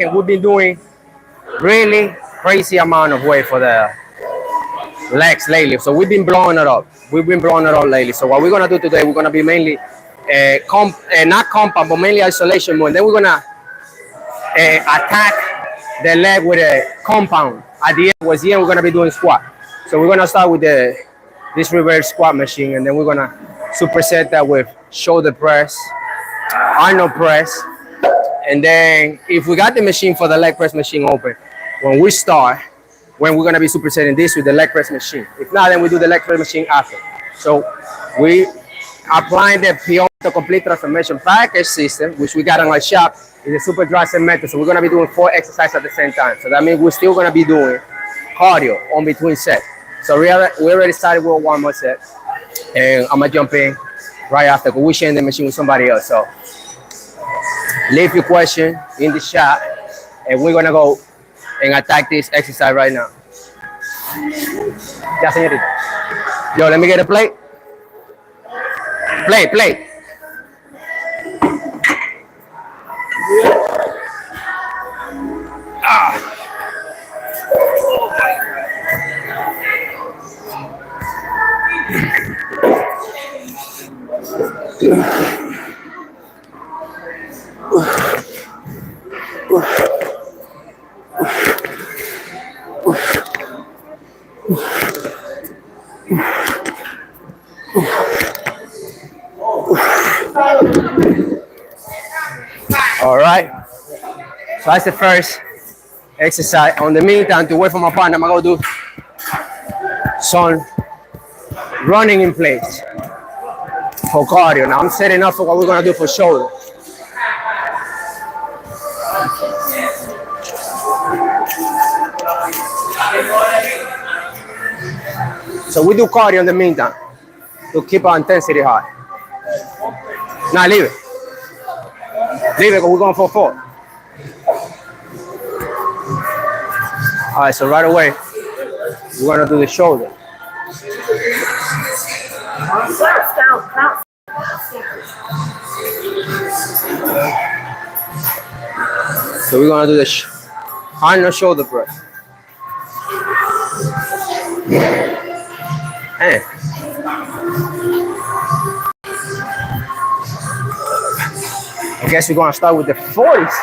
And we've been doing really crazy amount of weight for the legs lately. So we've been blowing it up. We've been blowing it up lately. So what we're gonna do today, we're gonna be mainly not compound, but mainly isolation mode. Then we're gonna attack the leg with a compound. At the end, towards the end, we're gonna be doing squat. So we're gonna start with this reverse squat machine, and then we're gonna superset that with shoulder press, Arnold press, and then if we got the machine for the leg press machine open, when we start, when we're gonna be supersetting this with the leg press machine. If not, then we do the leg press machine after. So we applying the Pionto Complete Transformation Package System, which we got in our shop, is a super dry set method. So we're gonna be doing 4 exercises at the same time. So that means we're still gonna be doing cardio on between sets. So we already started with one more set, and I'm gonna jump in right after, because we're sharing the machine with somebody else. So leave your question in the chat, and we're gonna go and attack this exercise right now. Yeah, señorita. Yo, let me get a plate. Plate. All right. So that's the first exercise. On the meantime, to wait for my partner, I'm gonna go do some running in place for cardio. Now I'm setting up for what we're gonna do for shoulder. So we do cardio in the meantime to keep our intensity high. Now leave it. Leave it, because we're going for 4. All right, so right away, we're gonna do the shoulder. So we're gonna do the Arnold shoulder press. And I guess we're gonna start with the 40s.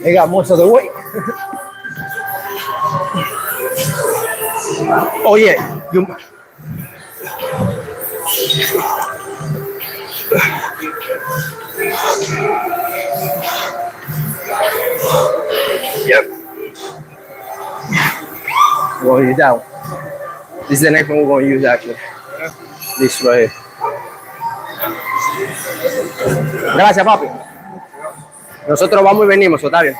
They got most of the weight. Oh yeah, Yep. We're gonna use that one. This is the next one we're gonna use actually. This right here. Gracias, papi. Nosotros vamos y venimos, ¿so está bien?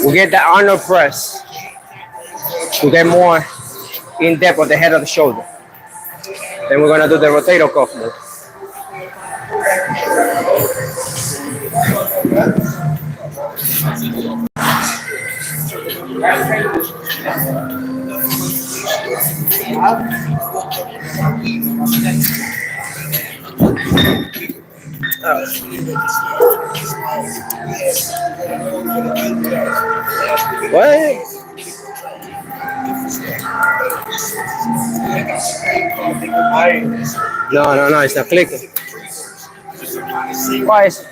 We get the Arnold press to get more in depth of the head of the shoulder. Then we're gonna do the rotator cuff move. What? No, it's not clicking. Why is...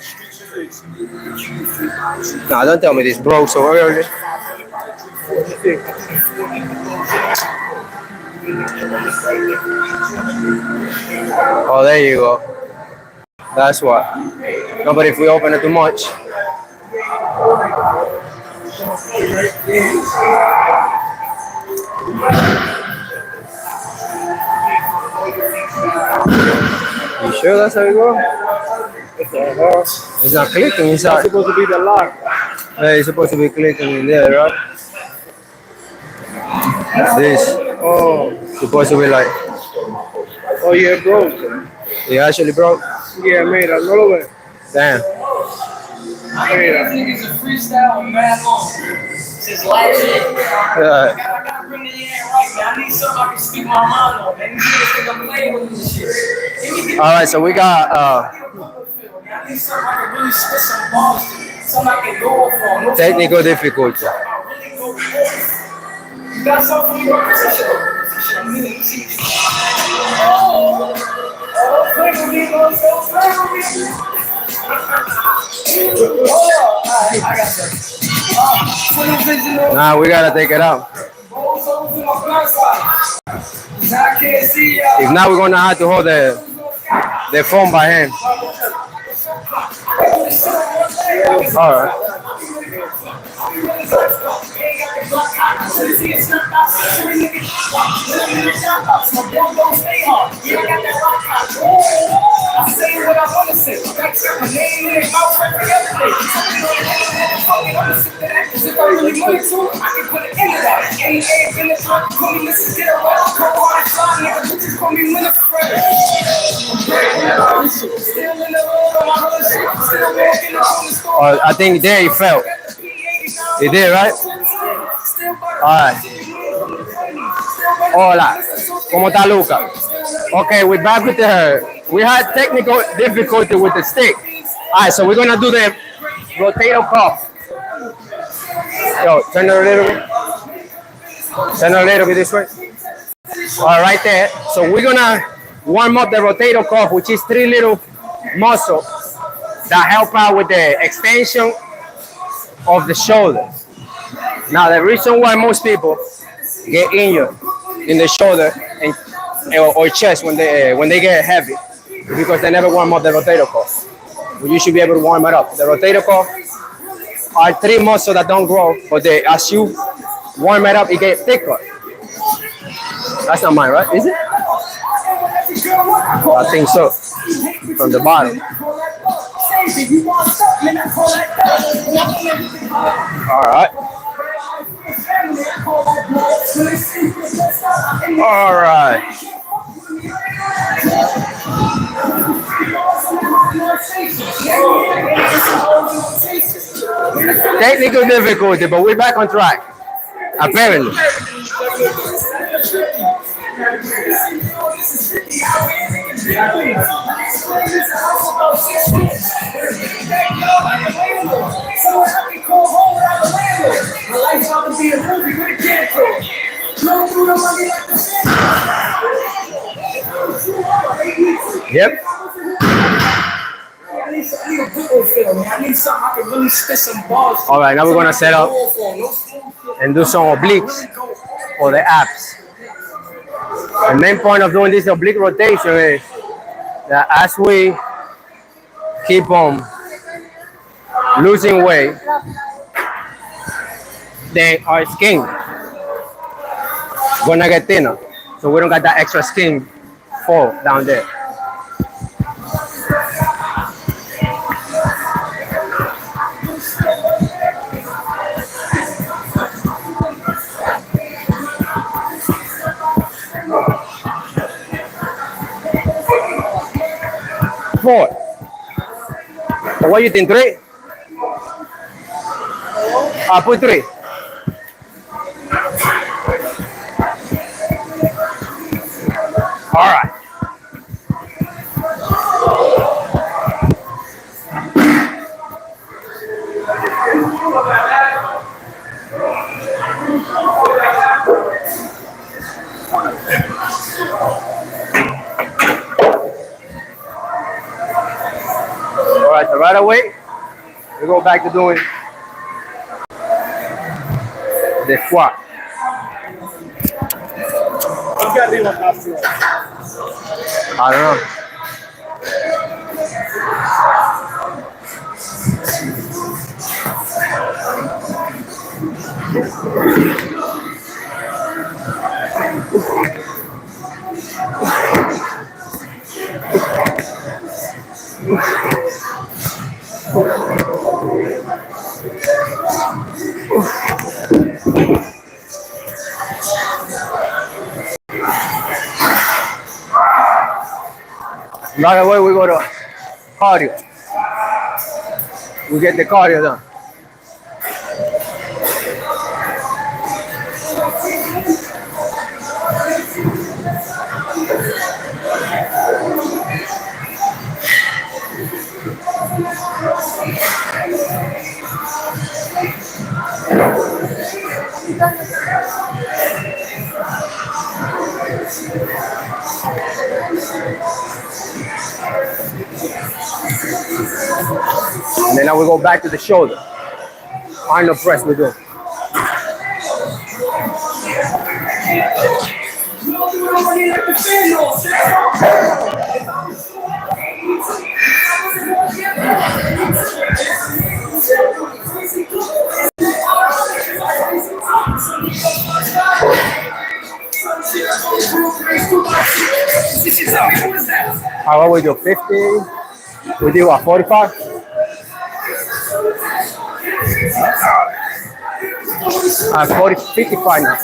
No, don't tell me this broke so early. Oh, there you go. That's what. No, but if we open it too much. You sure that's how it goes? It's not clicking inside. It's supposed to be the lock. Yeah, it's supposed to be clicking in there, right? This. Oh. Supposed to be like. Oh, yeah, it broke. It actually broke? Yeah, mira, no lo ves. Damn. Mira. I think it's a freestyle man long. gotta bring the air right, man. I need something I can speak my mind on, man. These niggas think I'm playing with this shit. All right, so we got I need something I can really spit some balls to. Something I can go for. No technical difficulty. You got something for me, bro? Play with me, bro. Play with me. I got that. Nah, we gotta take it out. If not, we're gonna have to hold the phone by hand. All right. I say what I want to say. My name in it, mouth every other day. I'm sick of that. If I really wanted to, I can put it into that. Any egg in the top, call me Mrs. Get Away. Call my son, nigga. Bitches call me Winifred. Still in the road on my hood shit. Still walking around the store. I think there he fell. He did, right? Alright. Hola. ¿Cómo está Luca? Okay, we're back with we had technical difficulty with the stick. Alright, so we're gonna do the rotator cuff. Yo, turn it a little bit. Turn it a little bit this way. Alright, right there. So we're gonna warm up the rotator cuff, which is 3 little muscles that help out with the extension of the shoulders. Now, the reason why most people get injured in the shoulder or chest when they get heavy is because they never warm up the rotator cuff. Well, you should be able to warm it up. The rotator cuff are 3 muscles that don't grow, but as you warm it up, it gets thicker. That's not mine, right? Is it? I think so. From the bottom. All right. All right. Technical difficulty, but we're back on track. Apparently. Yep. All right, now we're gonna set up and do some obliques for the abs. The main point of doing this oblique rotation is that as we keep on losing weight, then our skin gonna get thinner, so we don't got that extra skin fall down there. Four. So what do you think? 3? I put 3. All right. All right, so right away, we go back to doing the squat. I don't know. Right away, we go to cardio. We get the cardio done. And then now we go back to the shoulder. Arnold press we do. How about we do 50? We do what, 45? 40, 55 now.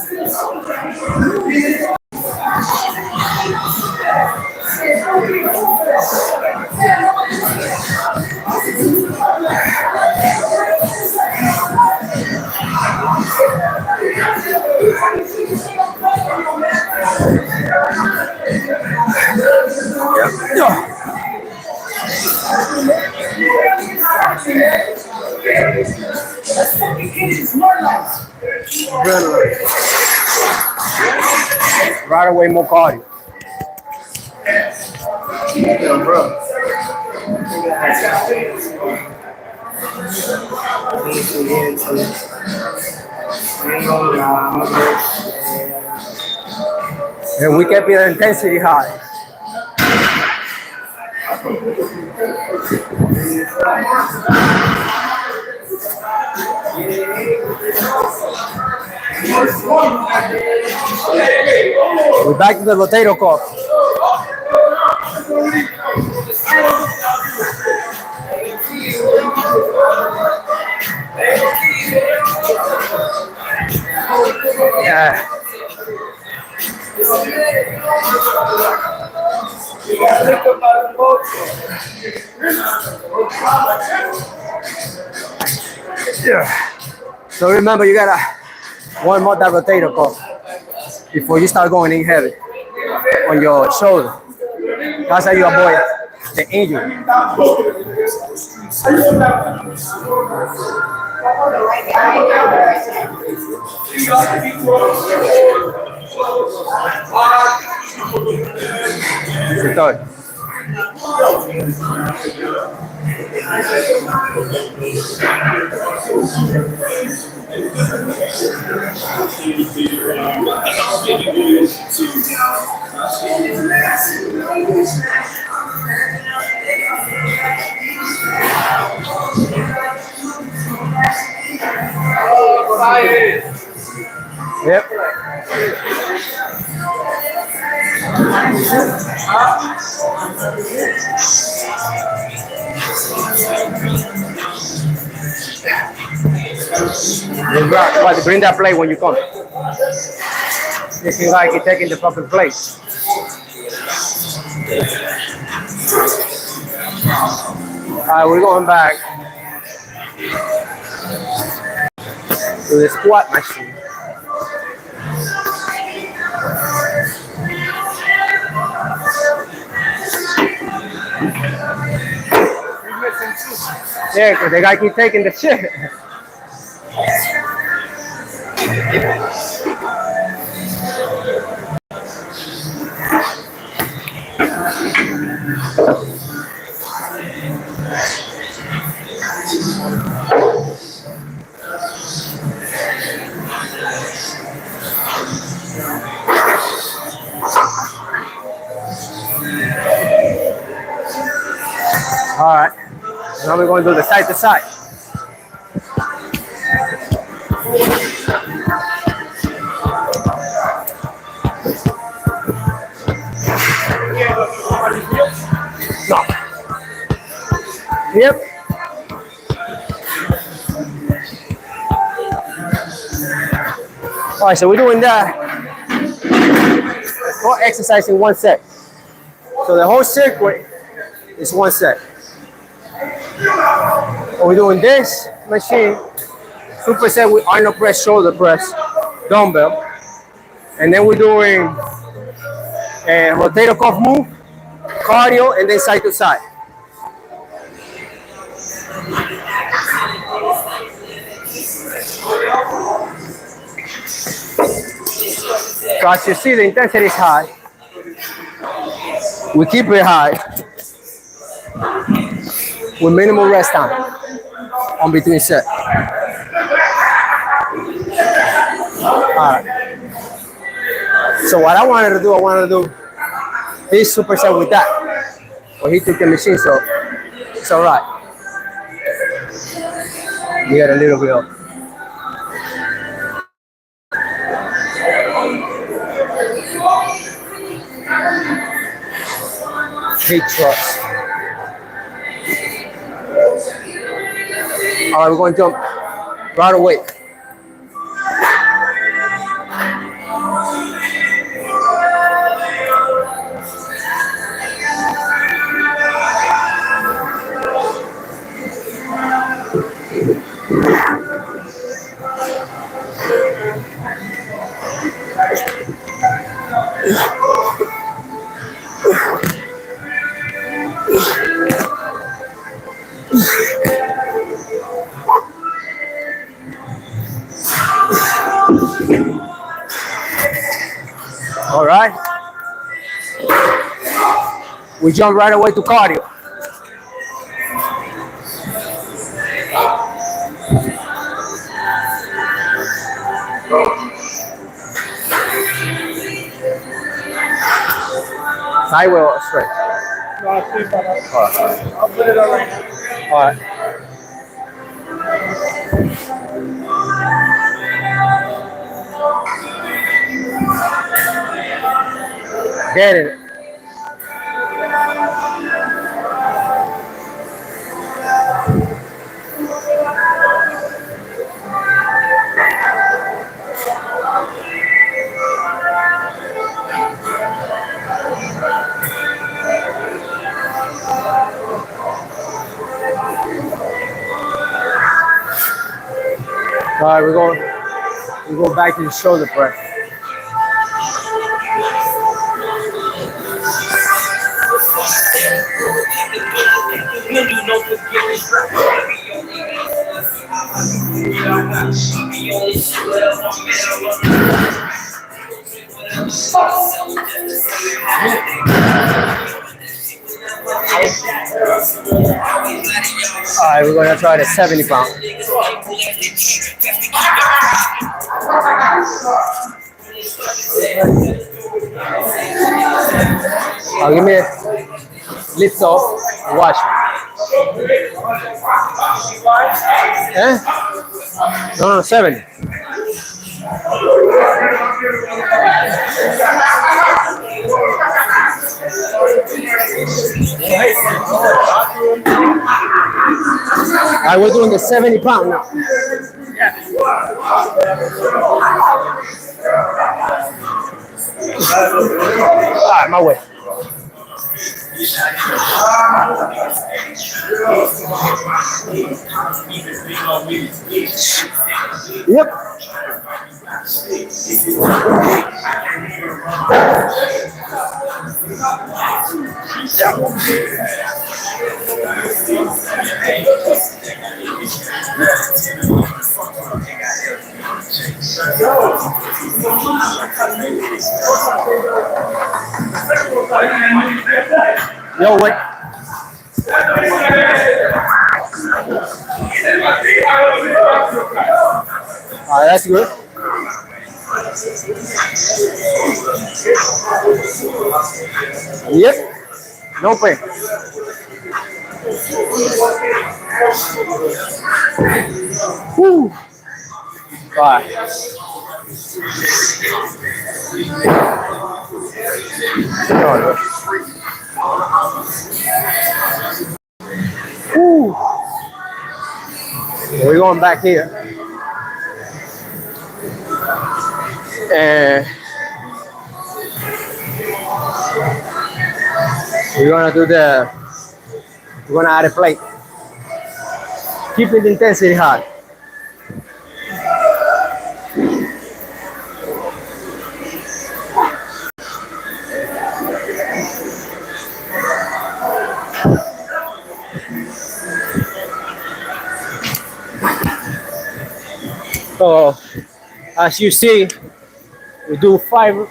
Yeah. Right away, more cardio. Yeah, bro. And we kept the intensity high. We're back to the rotator cuff. Yeah. Yeah. So remember, you gotta warm up that rotator cuff before you start going in heavy on your shoulder. That's how you avoid the injury. The third. Yep. But bring that plate when you come. This is like taking the fucking plate. Alright, we're going back to the squat machine. Yeah, because the guy keep taking the shit. All right, now we're going to do the side to side. No. Yep. All right, so we're doing that. 4 exercises in 1 set. So the whole circuit is 1 set. We're doing this machine, superset with Arnold press, shoulder press, dumbbell. And then we're doing a rotator cuff move, cardio, and then side to side. So as you see, the intensity is high. We keep it high with minimal rest time on between set. Alright. So what I wanted to do his superset with that. But he took the machine, so it's alright. You get a little bit of hip thrust. Alright, we're going to jump right away. All right. We jump right away to cardio. Sideway or straight? No, sí, para. I'll put it on right now. All right. Get it. All right, we go back to the shoulder press. All right, we're gonna try the 70 pound. Give me a lift off and watch. Eh? No, 70. All right, we're doing the 70 pound now. All right, my way. Yep. Yo, wait. All right, that's good. Yep. No pain. Woo. All right. Woo. We're going back here. And we're gonna add a plate. Keeping the intensity high. So As you see, we do 5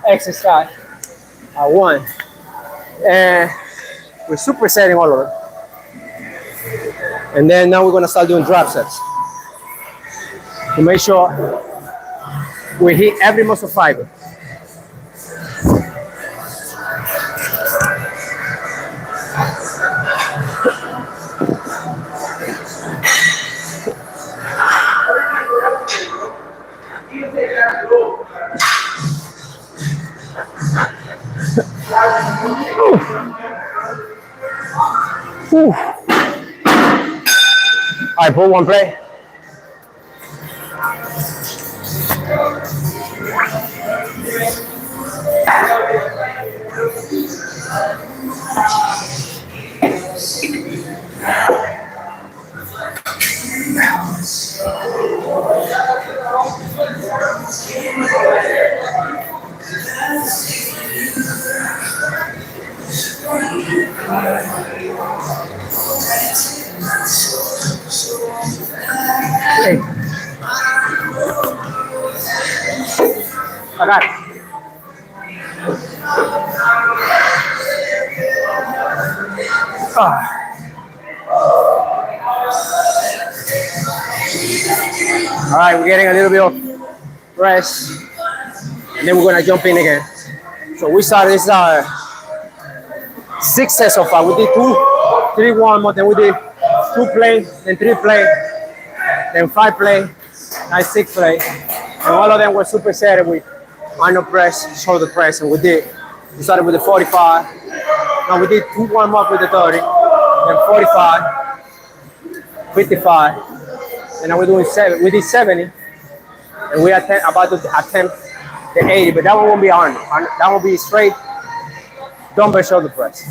exercises at one, and we're supersetting all of it. And then now we're gonna start doing drop sets to make sure we hit every muscle fiber. All right, pull one play. Hey. I got it. All right, we're getting a little bit of rest, and then we're gonna jump in again. So we started, this is our 6 sets so far. We did 2, 3 warm up, then we did 2 play, then 3 play, then 5 play, now 6 play. And all of them were supersetted with arm press, shoulder press, and we started with the 45. Now we did 2 warm up with the 30, then 45, 55, and now we're doing 7. We did 70, and we are about to attempt the 80, but that one won't be arm. That will be straight dumbbell shoulder press.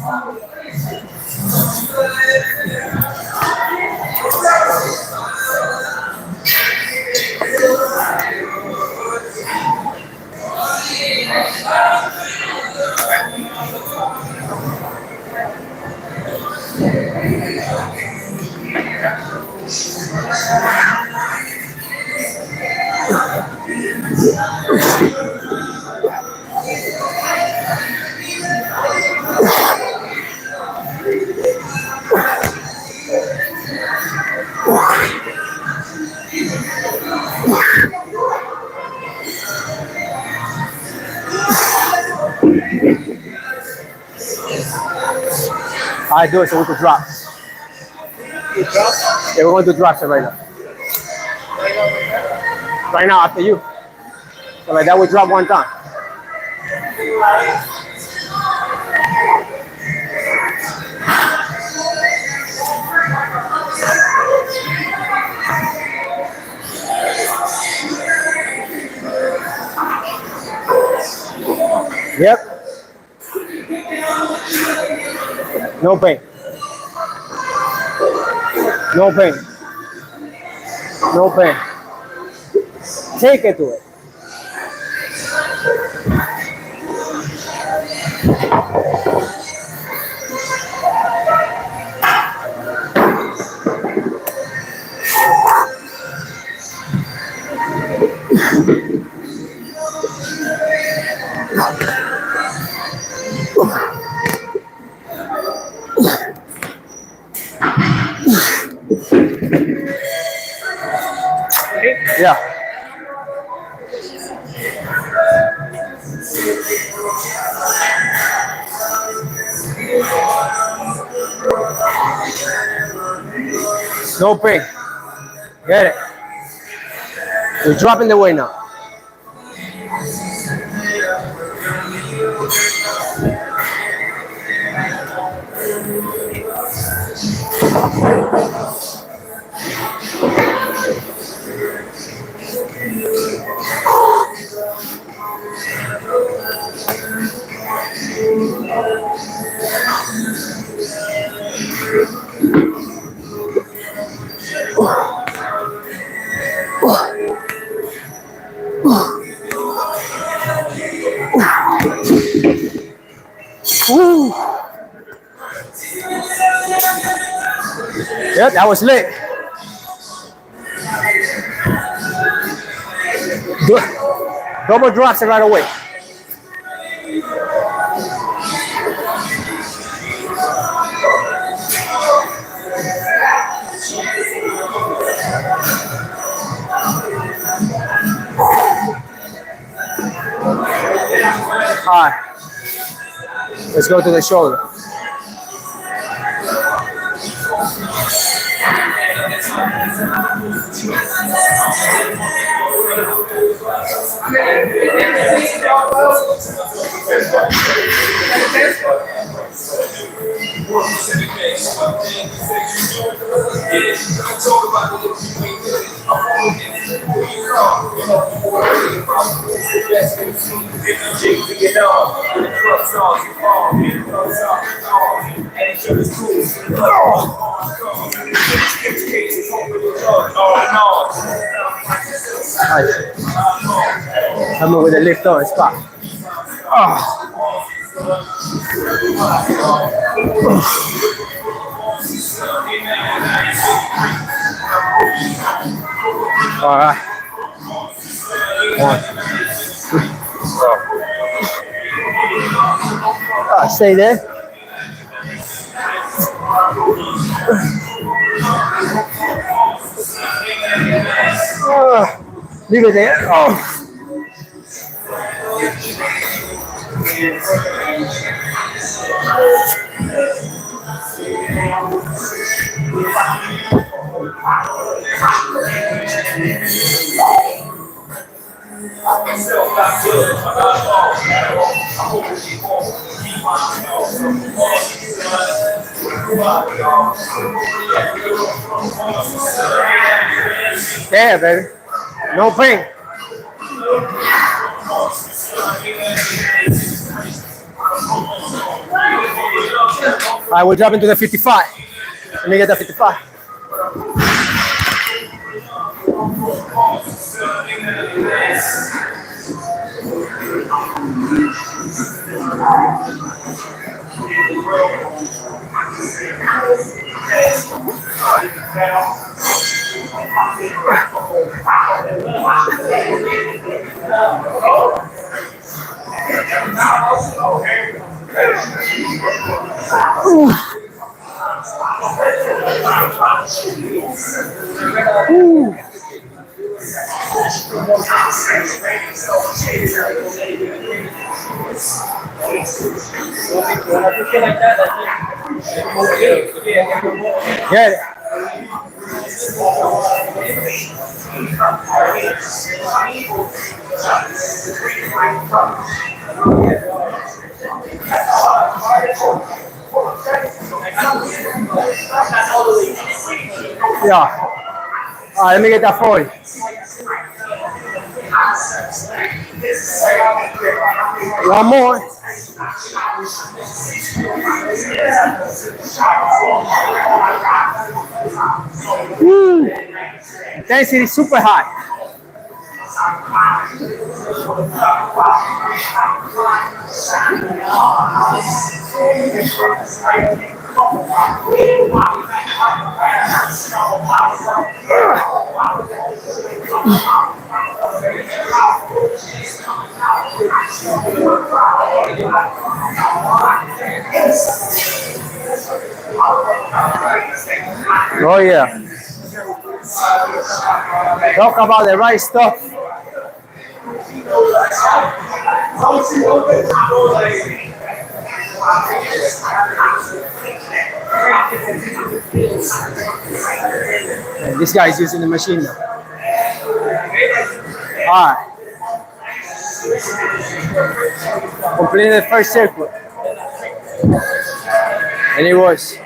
All right, do it so we can drop. Yeah, we're going to do drops right now. Right now, after you. So like that, we drop one time. Yep. No pain. No pain. No pain. Take it to it. Yeah. No pain. Get it. We're dropping the weight now. Woo. Yep, that was lit. Double drops it right away. All right, let's go to the shoulder. I'm with the lift on spot. All right. 1, 2. Stay there. Leave it there. Yeah, baby. No pain. All right, we're dropping to the 55. Let me get the 55. Get it. Yeah. All right, let me get that for you. One more. Woo. Intensity super high. Oh yeah. Talk about the right stuff. And this guy is using the machine now. All right. Completing the first circuit. And it was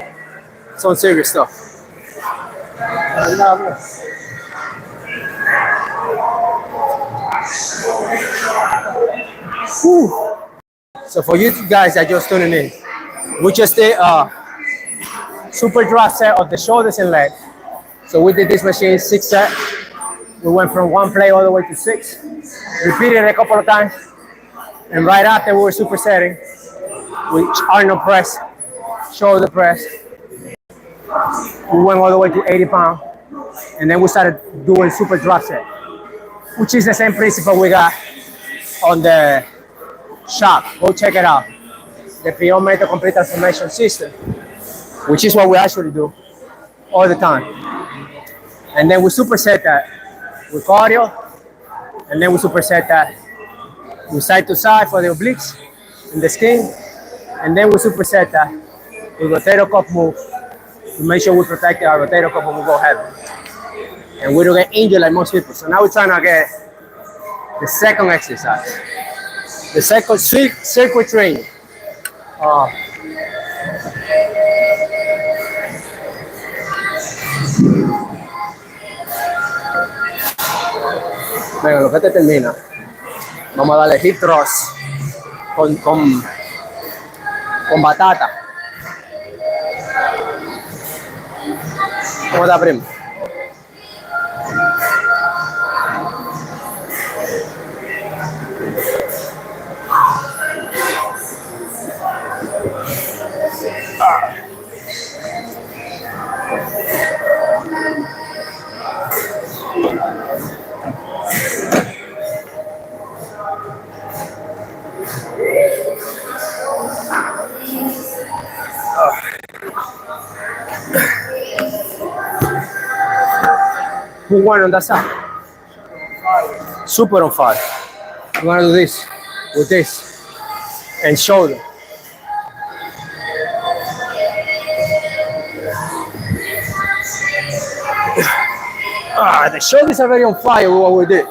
some serious stuff. Whew. So for you guys that just tuning in, we just did a super drop set of the shoulders and legs. So we did this machine 6 sets. We went from 1 play all the way to 6. Repeated it a couple of times. And right after we were supersetting, with Arnold press, shoulder press. We went all the way to 80 pounds. And then we started doing super drop set. which is the same principle we got on the shop. Go check it out. The PO method complete transformation system, which is what we actually do all the time. And then we superset that with cardio, and then we superset that with side to side for the obliques and the skin, and then we superset that with rotator cuff move to make sure we protect our rotator cuff when we go heavy. And we don't get injured like most people. So now we're trying to get the second exercise, the second circuit training. Venga, lo que te termina. Vamos a darle hip thrust con batata. ¿Cómo está, primo? Who won on that side? Super on fire. You want to do this with this and shoulder. The shoulders are very on fire with what we did.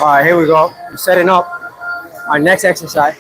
All right, here we go. We're setting up our next exercise.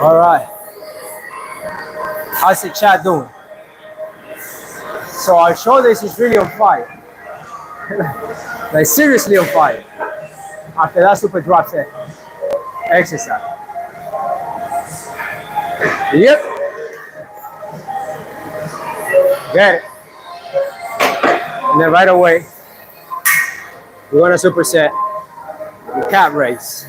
All right. How's the chat doing? So our shoulders is really on fire. Like seriously on fire. After that super drop set exercise. Yep. Get it. And then right away, we're gonna superset the cat raise.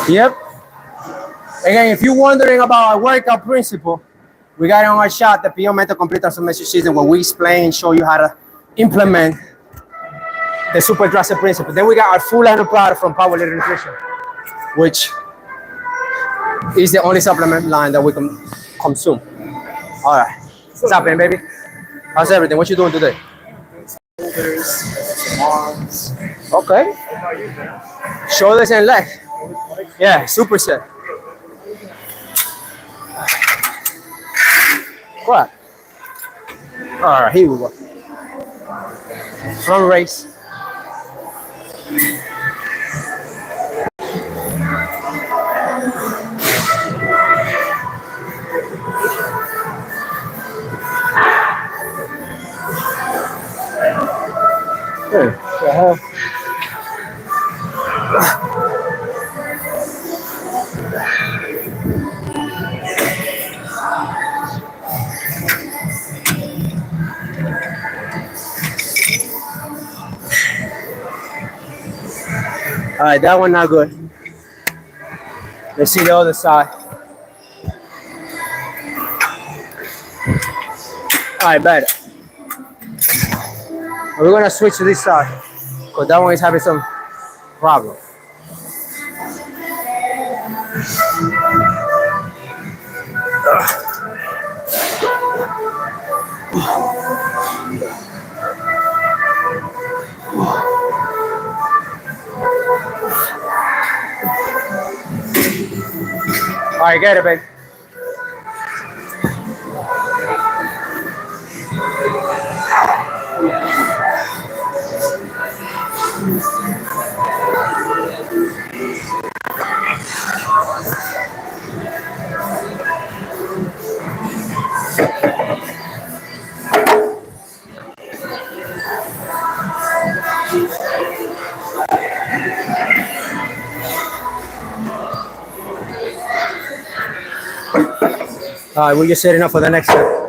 Yep. Again, if you're wondering about our workout principle, we got it on our shot, the PO Mental Complete Transformation System, where we explain, show you how to implement the super drastic principle. Then we got our full line of product from Power Leader Nutrition, which is the only supplement line that we can consume. All right. What's happening, baby? How's everything? What you doing today? Shoulders, arms. Okay. Shoulders and legs. Yeah, superset. What? All right, here we go. Front raise. All right, that one not good. Let's see the other side. I bet. We're gonna switch to this side because that one is having some problem. All right, get it, babe. All right, we're just setting up for the next step.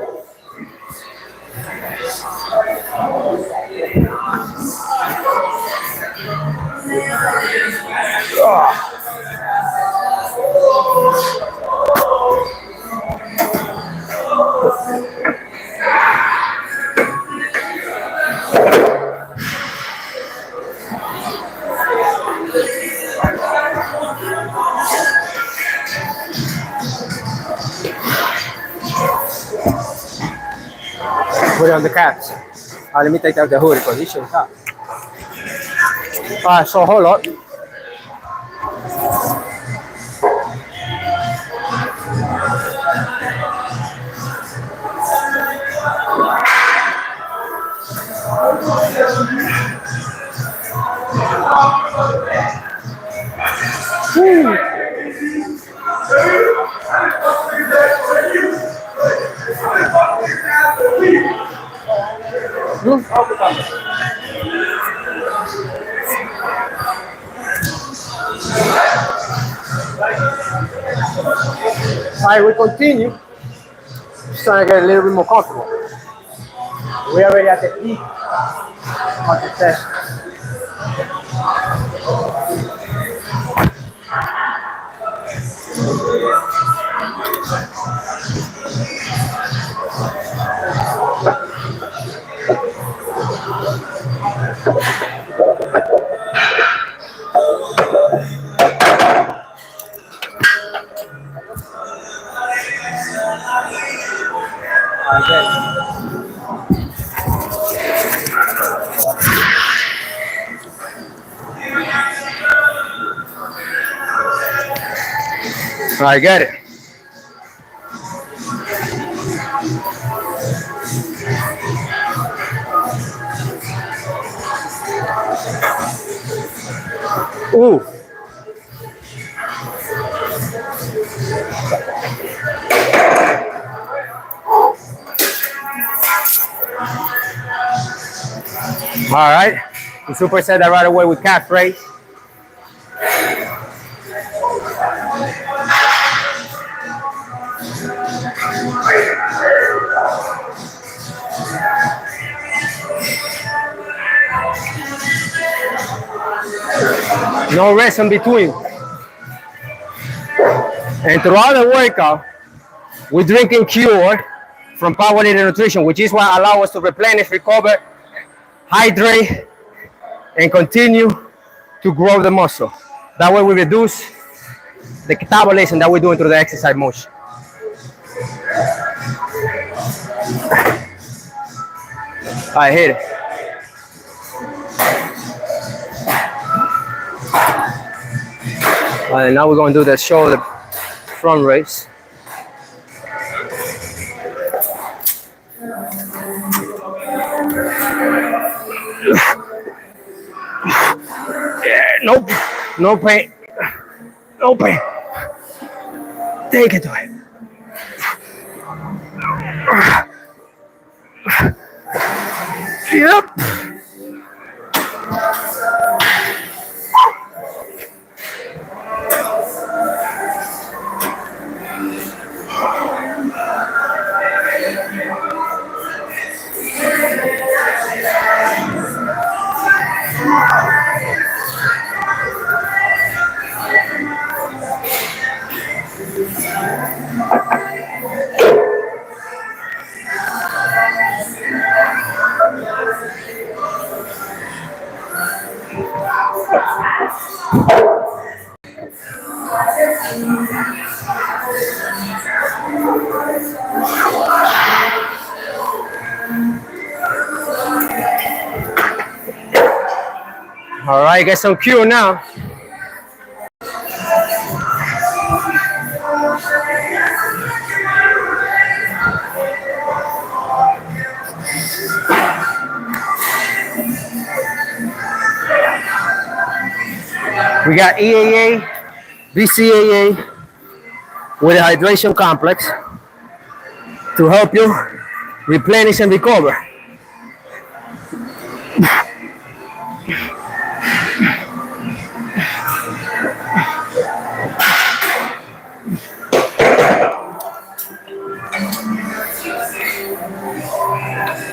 Put it on the caps. Let me take out the hood because it should top. All right, so hold on. All right, we continue. Just trying to get a little bit more comfortable. We're already at the peak of the session. I get it. Ooh. All right. We superset that right away with calf raise. No rest in between. And throughout the workout, we're drinking Cure from Power Nutrition, which is what allows us to replenish, recover, hydrate, and continue to grow the muscle. That way we reduce the catabolism that we're doing through the exercise motion. All right, hit it. All right, now we're going to do the shoulder front raise. Yeah, nope, no pain, no pain. Take it to it. Yep. All right, get some cue now. We got EAA, BCAA with a hydration complex to help you replenish and recover.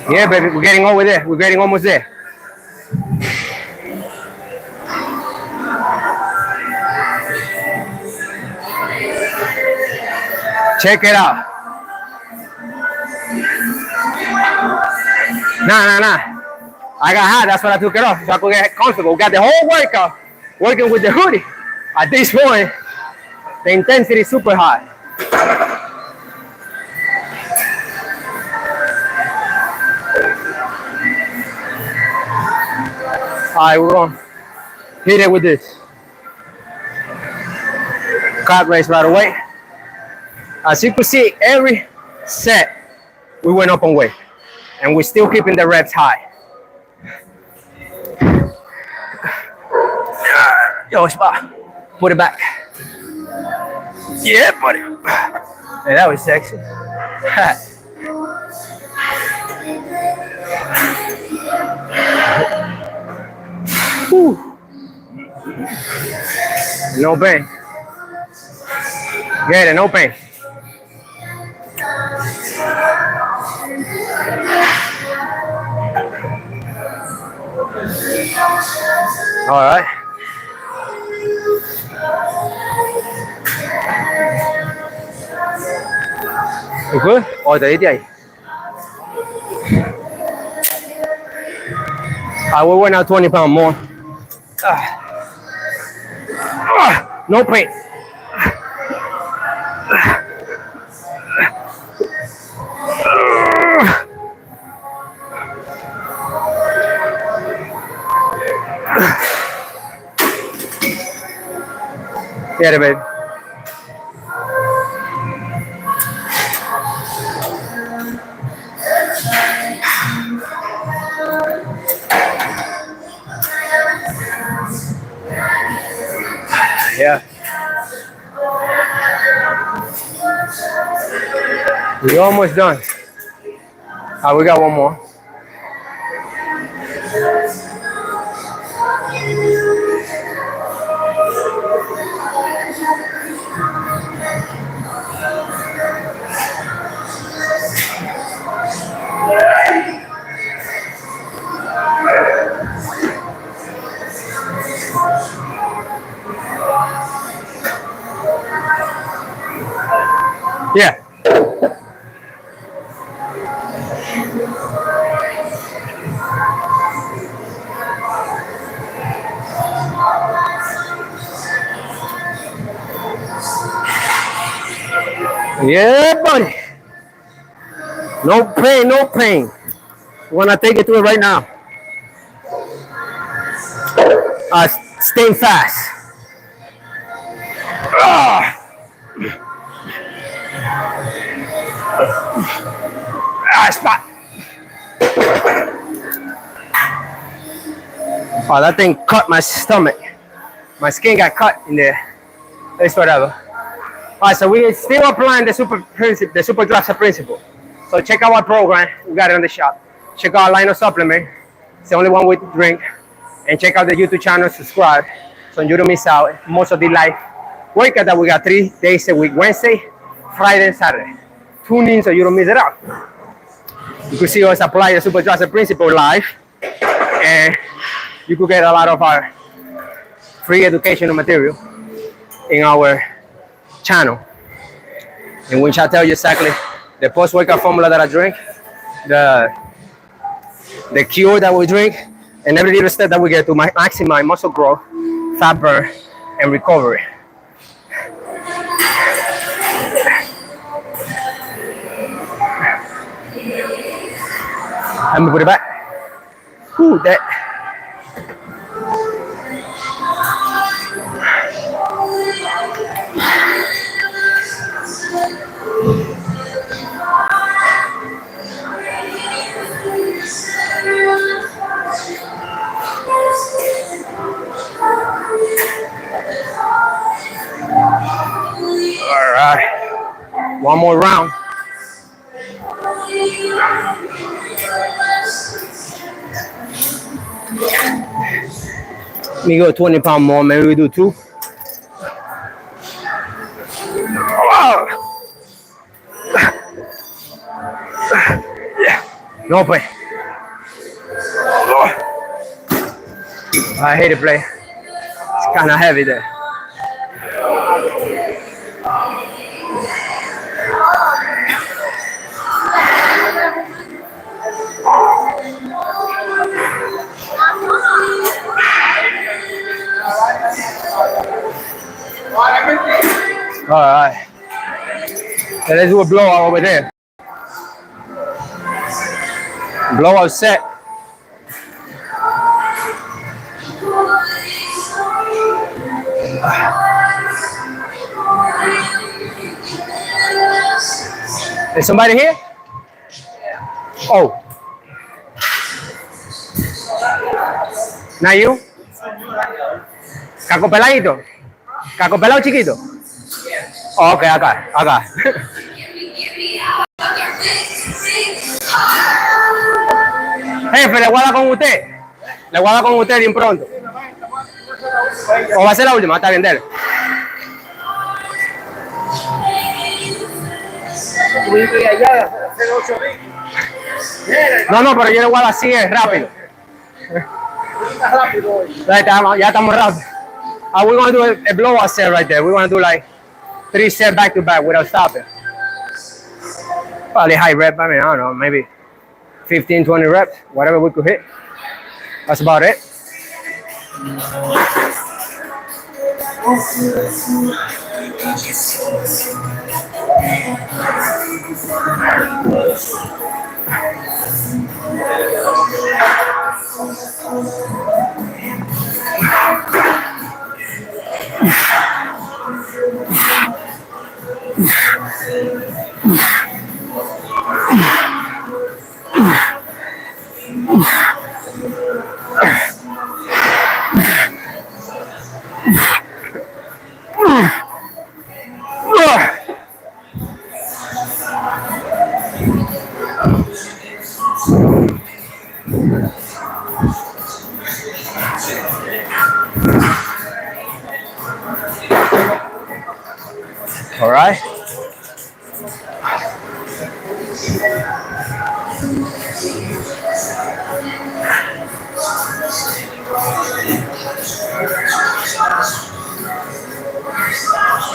Yeah, baby, we're getting over there. We're getting almost there. Check it out. Nah. I got hot, that's why I took it off, so I could get comfortable. We got the whole workout working with the hoodie. At this point, the intensity is super high. All right, we're gonna hit it with this. Cut raise right away. As you can see, every set we went up on weight, and we're still keeping the reps high. Yo, spot, put it back. Yeah, buddy. Hey, that was sexy. No pain. Get it, no pain. All right. You good? Oh, te diste ahí. I will win out 20 pounds more. No pain. Get it, baby. Yeah. We're almost done. We got one more. Yeah. Yeah, buddy. No pain, no pain. We're gonna take it to it right now. Stay fast. Spot. Oh, that thing cut my stomach. My skin got cut in there. It's whatever. All right, so we're still applying the super dropset principle. So check out our program. We got it on the shop. Check out our line of supplement. It's the only one we drink. And check out the YouTube channel. Subscribe so you don't miss out most of the live workout that we got 3 days a week: Wednesday, Friday, and Saturday. Tune in so you don't miss it out. You can see us apply the super dropset principle live, and you could get a lot of our free educational material in our channel, in which I tell you exactly the post-workout formula that I drink, the cure that we drink, and every little step that we get to maximize muscle growth, fat burn and recovery. Let me put it back. Ooh, that. All right. One more round. Let me go 20 pounds more. Maybe we do 2. No play. I hate to play. It's kind of heavy there. All right. So let's do a blowout over there. Blowout set. Is somebody here? Oh. Not you? Caco peladito? Caco pelado chiquito? Oh, okay, acá. Jefe, le voy a dar con usted. Le voy a dar con usted bien pronto. ¿O va a ser la última? Está bien, dele. No, pero yo le voy a dar así, rápido. Ya estamos rápido. We're going to do a blowout set right there. We're going to do like 3 sets back to back without stopping. Probably high rep. I mean, I don't know, maybe 15, 20 reps, whatever we could hit. That's about it. All right.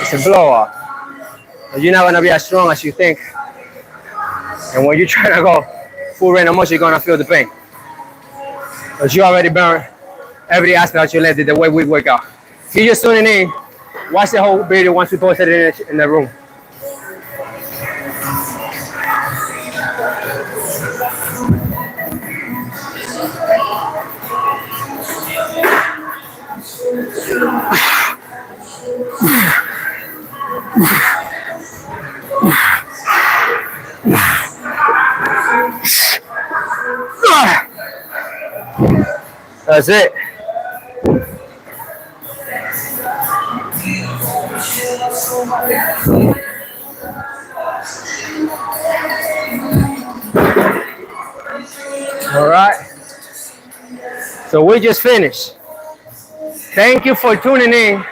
It's a blowout. You're not gonna be as strong as you think. And when you're trying to go full range of motion, you're gonna feel the pain. Because you already burned every aspect of your leg the way we work out. If you're just tuning in, watch the whole video once we post it in the room. That's it. All right. So we just finished. Thank you for tuning in.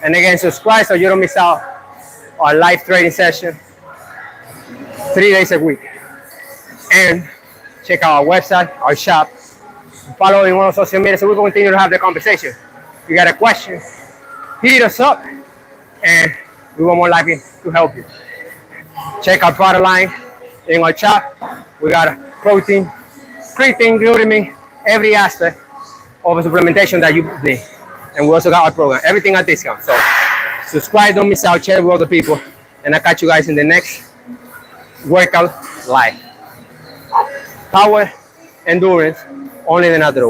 And again, subscribe so you don't miss out our live training session 3 days a week. And check out our website, our shop. Follow in one of social media so we can continue to have the conversation. If you got a question, hit us up and we will more likely to help you. Check our product line in our shop. We got protein, creatine, glutamine, every aspect of a supplementation that you need. and we also got our program. Everything at discount. So subscribe, don't miss out, share with other people, and I'll catch you guys in the next workout live. Power, endurance, only the natural way.